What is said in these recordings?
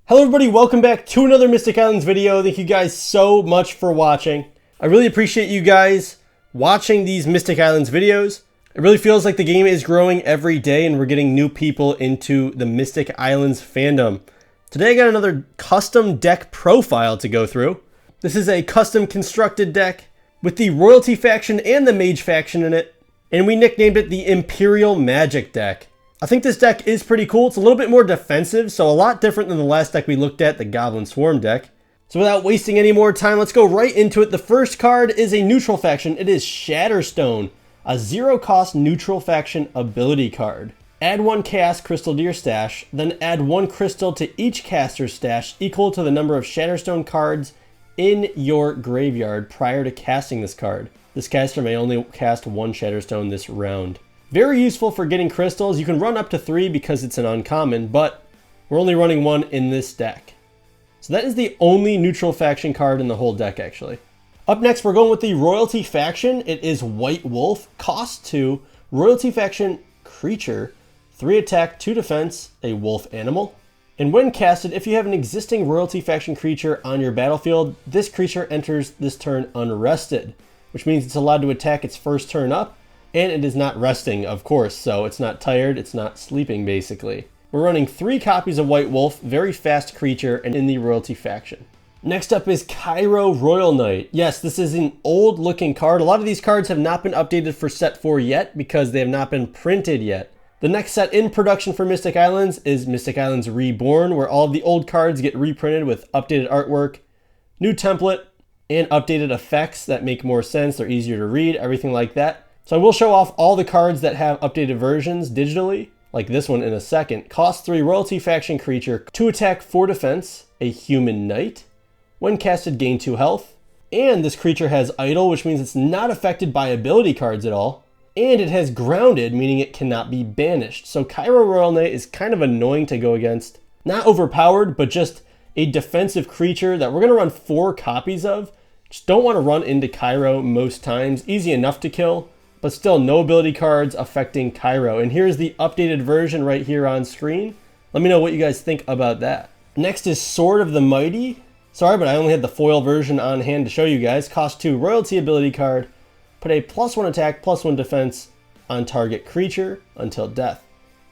Hello everybody, welcome back to another Mystic Islands video. Thank you guys so much for watching. I really appreciate you guys watching these Mystic Islands videos. It really feels like the game is growing every day and we're getting new people into the Mystic Islands fandom. Today I got another custom deck profile to go through. This is a custom constructed deck with the Royalty faction and the Mage faction in it, and we nicknamed it the Imperial Magic deck. I think this deck is pretty cool. It's a little bit more defensive, so a lot different than the last deck we looked at, the Goblin Swarm deck. So without wasting any more time, let's go right into it. The first card is a neutral faction. It is Shatterstone, a 0-cost neutral faction ability card. Add 1 Chaos Crystal to your stash, then add 1 crystal to each caster's stash equal to the number of Shatterstone cards in your graveyard prior to casting this card. This caster may only cast 1 Shatterstone this round. Very useful for getting crystals. You can run up to 3 because it's an uncommon, but we're only running 1 in this deck. So that is the only neutral faction card in the whole deck, actually. Up next, we're going with the Royalty faction. It is White Wolf, cost 2, Royalty faction creature, 3 attack, 2 defense, a wolf animal. And when casted, if you have an existing Royalty faction creature on your battlefield, this creature enters this turn unrested, which means it's allowed to attack its first turn up. And it is not resting, of course, so it's not tired, it's not sleeping, basically. We're running 3 copies of White Wolf, very fast creature, and in the Royalty faction. Next up is Cairo Royal Knight. Yes, this is an old-looking card. A lot of these cards have not been updated for set 4 yet because they have not been printed yet. The next set in production for Mystic Islands is Mystic Islands Reborn, where all of the old cards get reprinted with updated artwork, new template, and updated effects that make more sense. They're easier to read, everything like that. So I will show off all the cards that have updated versions digitally, like this one in a second. Cost 3 Royalty faction creature, 2 attack, 4 defense, a human knight. When casted, gain 2 health. And this creature has idle, which means it's not affected by ability cards at all. And it has grounded, meaning it cannot be banished. So Cairo Royal Knight is kind of annoying to go against. Not overpowered, but just a defensive creature that we're going to run 4 copies of. Just don't want to run into Cairo most times. Easy enough to kill, but still no ability cards affecting Cairo. And here's the updated version right here on screen. Let me know what you guys think about that. Next is Sword of the Mighty. Sorry, but I only had the foil version on hand to show you guys. Cost 2 Royalty ability card. Put a +1 attack, +1 defense on target creature until death.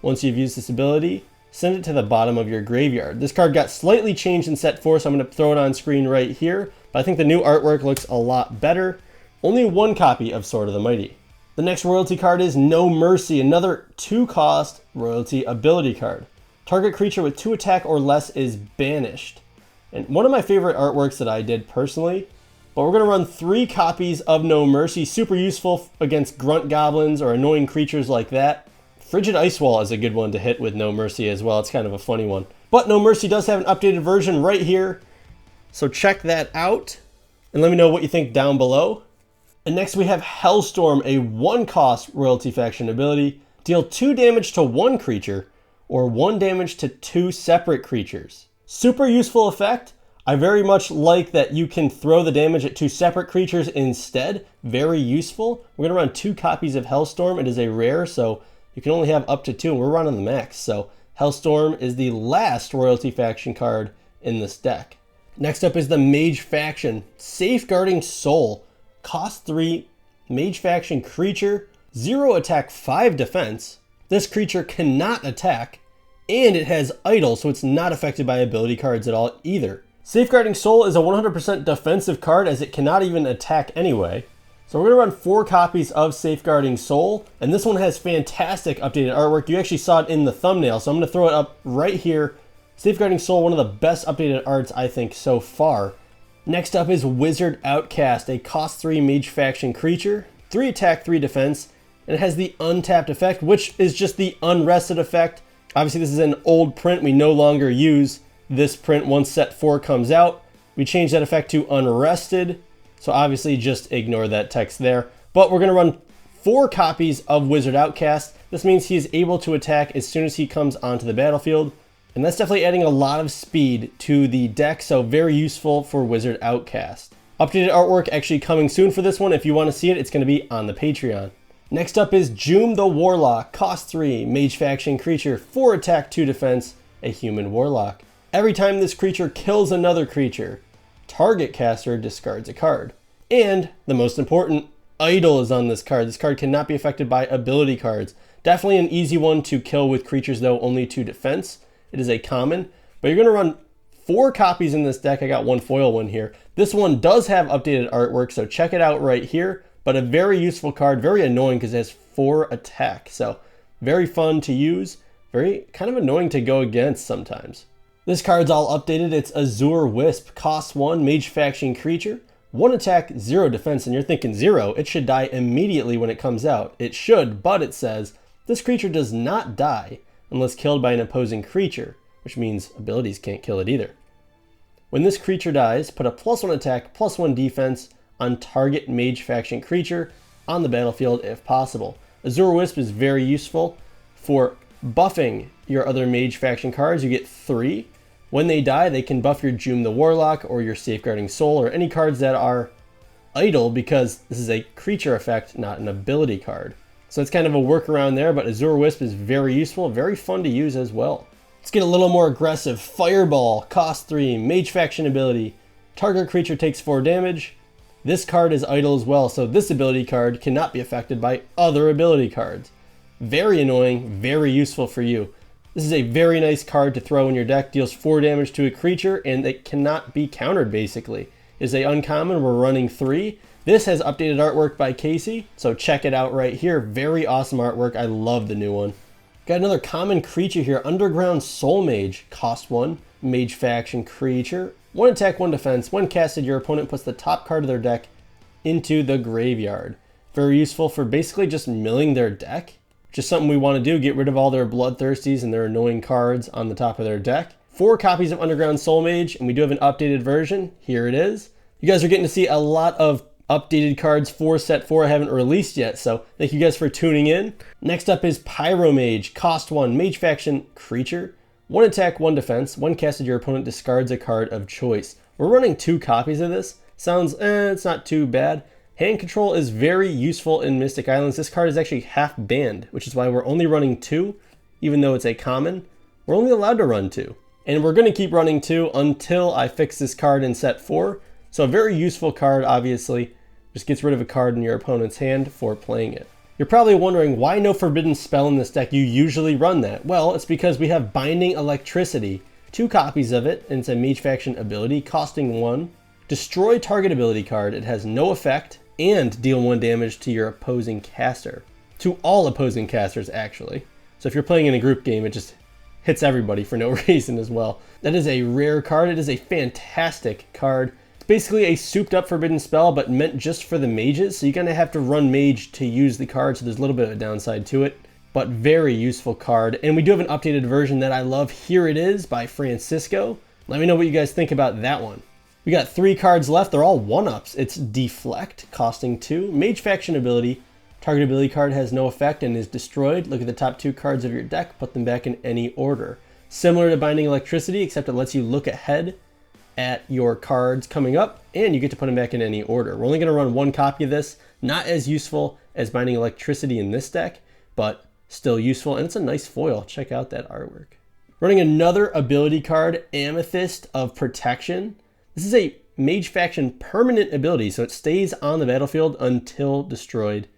Once you've used this ability, send it to the bottom of your graveyard. This card got slightly changed in set 4, so I'm going to throw it on screen right here. But I think the new artwork looks a lot better. Only 1 copy of Sword of the Mighty. The next royalty card is No Mercy, another 2-cost royalty ability card. Target creature with 2 attack or less is banished. And one of my favorite artworks that I did personally, but we're going to run 3 copies of No Mercy. Super useful against grunt goblins or annoying creatures like that. Frigid Ice Wall is a good one to hit with No Mercy as well. It's kind of a funny one. But No Mercy does have an updated version right here, so check that out and let me know what you think down below. And next we have Hellstorm, a 1-cost royalty faction ability. Deal 2 damage to 1 creature or 1 damage to 2 separate creatures. Super useful effect. I very much like that you can throw the damage at 2 separate creatures instead. Very useful. We're going to run 2 copies of Hellstorm. It is a rare, so you can only have up to 2, and we're running the max. So Hellstorm is the last royalty faction card in this deck. Next up is the Mage faction, Safeguarding Soul. Cost 3, Mage faction creature, 0 attack, 5 defense. This creature cannot attack, and it has idle, so it's not affected by ability cards at all either. Safeguarding Soul is a 100% defensive card as it cannot even attack anyway. So we're going to run 4 copies of Safeguarding Soul, and this one has fantastic updated artwork. You actually saw it in the thumbnail, so I'm going to throw it up right here. Safeguarding Soul, one of the best updated arts I think so far. Next up is Wizard Outcast, a cost 3 Mage faction creature, 3 attack, 3 defense, and it has the untapped effect, which is just the unrested effect. Obviously this is an old print, we no longer use this print once set 4 comes out. We changed that effect to unrested, so obviously just ignore that text there. But we're going to run 4 copies of Wizard Outcast. This means he is able to attack as soon as he comes onto the battlefield. And that's definitely adding a lot of speed to the deck, so very useful for Wizard Outcast. Updated artwork actually coming soon for this one. If you want to see it, it's going to be on the Patreon. Next up is Joom the Warlock, cost 3, Mage faction creature, 4 attack, 2 defense, a human warlock. Every time this creature kills another creature, target caster discards a card. And the most important, Idle is on this card. This card cannot be affected by ability cards. Definitely an easy one to kill with creatures though, only 2 defense. It is a common, but you're gonna run 4 copies in this deck. I got one foil one here. This one does have updated artwork, so check it out right here. But a very useful card, very annoying because it has 4 attack. So very fun to use, very kind of annoying to go against sometimes. This card's all updated. It's Azure Wisp, costs 1, Mage Faction creature, 1 attack, 0 defense, and you're thinking 0, it should die immediately when it comes out. It should, but it says, this creature does not die unless killed by an opposing creature, which means abilities can't kill it either. When this creature dies, put a +1 attack, +1 defense on target Mage Faction creature on the battlefield if possible. Azure Wisp is very useful for buffing your other Mage Faction cards. You get 3. When they die, they can buff your Joom the Warlock or your Safeguarding Soul or any cards that are idle because this is a creature effect, not an ability card. So it's kind of a workaround there, but Azure Wisp is very useful, very fun to use as well. Let's get a little more aggressive. Fireball, cost 3, Mage Faction ability. Target creature takes 4 damage. This card is idle as well, so this ability card cannot be affected by other ability cards. Very annoying, very useful for you. This is a very nice card to throw in your deck. Deals 4 damage to a creature and it cannot be countered basically. It is a uncommon, we're running 3. This has updated artwork by Casey, so check it out right here. Very awesome artwork, I love the new one. Got another common creature here, Underground Soul Mage, cost 1, Mage Faction creature. 1 attack, 1 defense. When casted, your opponent puts the top card of their deck into the graveyard. Very useful for basically just milling their deck. Just something we want to do, get rid of all their bloodthirsties and their annoying cards on the top of their deck. 4 copies of Underground Soul Mage, and we do have an updated version. Here it is. You guys are getting to see a lot of updated cards for set 4 I haven't released yet, so thank you guys for tuning in. Next up is Pyro Mage, cost 1, Mage Faction creature. 1 attack, 1 defense. When casted, your opponent discards a card of choice. We're running 2 copies of this. Sounds, it's not too bad. Hand control is very useful in Mystic Islands. This card is actually half banned, which is why we're only running 2, even though it's a common. We're only allowed to run 2. And we're going to keep running 2 until I fix this card in set 4. So a very useful card, obviously. Just gets rid of a card in your opponent's hand for playing it. You're probably wondering why no Forbidden Spell in this deck. You usually run that. Well, it's because we have Binding Electricity. 2 copies of it, and it's a Mage Faction ability, costing 1. Destroy target ability card. It has no effect. And deal 1 damage to your opposing caster. To all opposing casters, actually. So if you're playing in a group game, it just hits everybody for no reason as well. That is a rare card. It is a fantastic card. It's basically a souped up Forbidden Spell, but meant just for the mages. So you're going to have to run Mage to use the card, so there's a little bit of a downside to it. But very useful card. And we do have an updated version that I love. Here it is by Francisco. Let me know what you guys think about that one. We got 3 cards left. They're all 1-ups. It's Deflect, costing 2. Mage Faction ability. Target ability card has no effect and is destroyed. Look at the top 2 cards of your deck. Put them back in any order. Similar to Binding Electricity, except it lets you look ahead at your cards coming up, and you get to put them back in any order. We're only going to run 1 copy of this. Not as useful as Binding Electricity in this deck, but still useful, and it's a nice foil. Check out that artwork. Running another ability card, Amethyst of Protection. This is a Mage Faction permanent ability, so it stays on the battlefield until destroyed.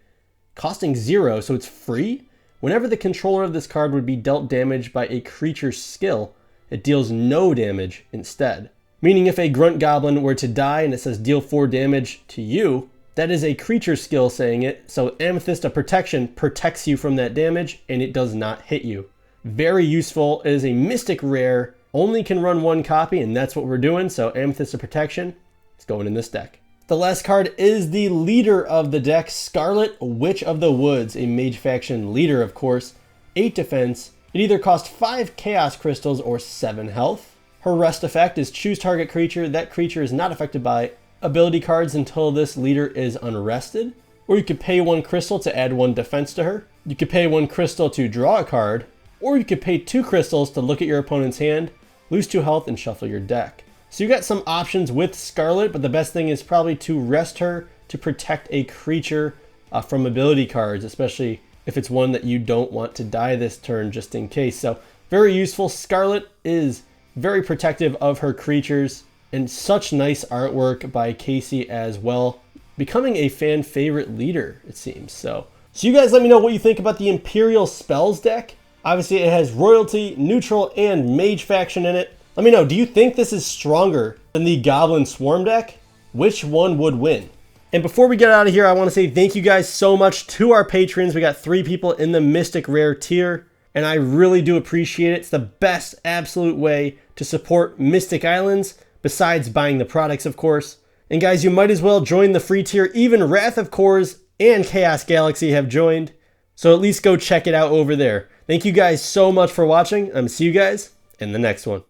Costing 0, so it's free. Whenever the controller of this card would be dealt damage by a creature's skill, it deals no damage instead. Meaning if a Grunt Goblin were to die and it says deal 4 damage to you, that is a creature skill saying it, so Amethyst of Protection protects you from that damage and it does not hit you. Very useful. It is a Mystic rare. Only can run 1 copy, and that's what we're doing, so Amethyst of Protection is going in this deck. The last card is the leader of the deck, Scarlet Witch of the Woods, a Mage Faction leader, of course. 8 defense. It either costs 5 Chaos Crystals or 7 health. Her rest effect is choose target creature. That creature is not affected by ability cards until this leader is unrested. Or you could pay 1 crystal to add 1 defense to her. You could pay 1 crystal to draw a card. Or you could pay 2 crystals to look at your opponent's hand, lose 2 health, and shuffle your deck. So you got some options with Scarlet, but the best thing is probably to rest her to protect a creature from ability cards, especially if it's one that you don't want to die this turn just in case. So very useful. Scarlet is very protective of her creatures, and such nice artwork by Casey as well. Becoming a fan favorite leader, it seems. So you guys let me know what you think about the Imperial Spells deck. Obviously it has Royalty, Neutral, and Mage faction in it. Let me know, do you think this is stronger than the Goblin Swarm deck? Which one would win? And before we get out of here, I want to say thank you guys so much to our patrons. We got 3 people in the Mystic Rare tier, and I really do appreciate it. It's the best absolute way to support Mystic Islands, besides buying the products, of course. And guys, you might as well join the free tier. Even Wrath of Kors and Chaos Galaxy have joined, so at least go check it out over there. Thank you guys so much for watching. I'm gonna see you guys in the next one.